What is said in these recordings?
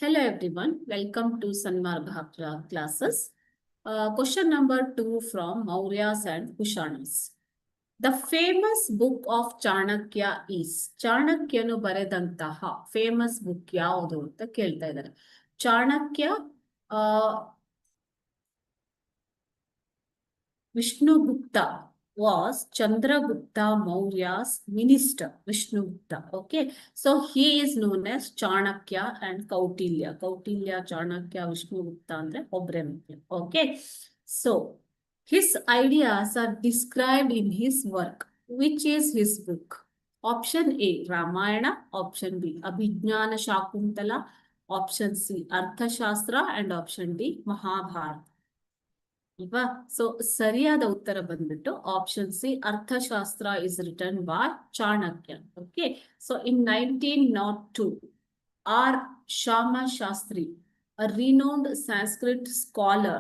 Hello everyone, welcome to Sanmarga classes. Question number 2 from Mauryas and Kushanas. The famous book of Chanakya is ಚಾಣಕ್ಯನು ಬರೆದಂತಹ famous book ಯಾವುದು ಅಂತ ಕೇಳ್ತಾ ಇದ್ದಾರೆ. Chanakya Vishnugupta was Chandragupta Maurya's minister, Vishnugupta. Okay, so he is known as Chanakya and Kautilya. Kautilya, Chanakya, Vishnugupta andre obre mukle. Okay, so his ideas are described in his work. Which is his book? Option A, Ramayana. Option B, Abhijnana Shakuntala. Option C, Arthashastra. And option D, Mahabharata. ಅಲ್ವಾ? So ಸರಿಯಾದ ಉತ್ತರ ಬಂದ್ಬಿಟ್ಟು option C, Arthashastra is written by Chanakya. Okay, so in 1902 R Shyama Shastri, a renowned Sanskrit scholar,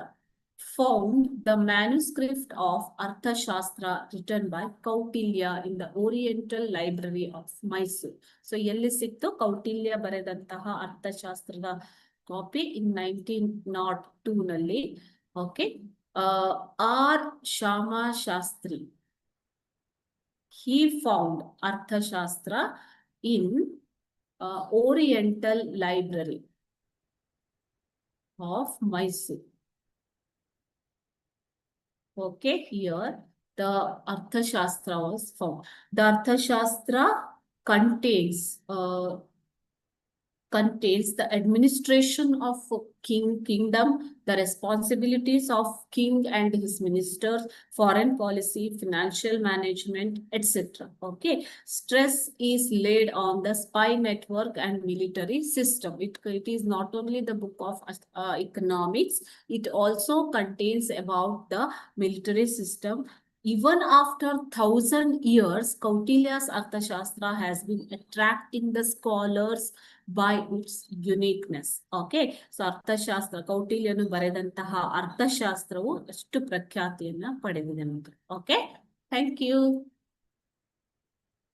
found the manuscript of Arthashastra written by Kautilya in the Oriental Library of Mysore. So ಎಲ್ಲಿ ಸಿಕ್ತು ಕೌಟಿಲ್ಯ ಬರೆದಂತಹ ಅರ್ಥಶಾಸ್ತ್ರದ copy? ಇನ್ 1902 ನಲ್ಲಿ. Okay, R. Shama Shastri. He found Arthashastra in Oriental Library of Mysore. Okay, here the Arthashastra was found. The Arthashastra contains the administration of kingdom, the responsibilities of king and his ministers, foreign policy, financial management, etc. Okay, stress is laid on the spy network and military system. It is not only the book of economics, it also contains about the military system. Even after 1,000 years, Kautilya's Arthashastra has been attracting the scholars by its uniqueness. Okay, so ಅರ್ಥಶಾಸ್ತ್ರ, ಕೌಟಿಲ್ಯನು ಬರೆದಂತಹ ಅರ್ಥಶಾಸ್ತ್ರವು ಅಷ್ಟು ಪ್ರಖ್ಯಾತಿಯನ್ನ ಪಡೆದಿದೆ. Okay, thank you.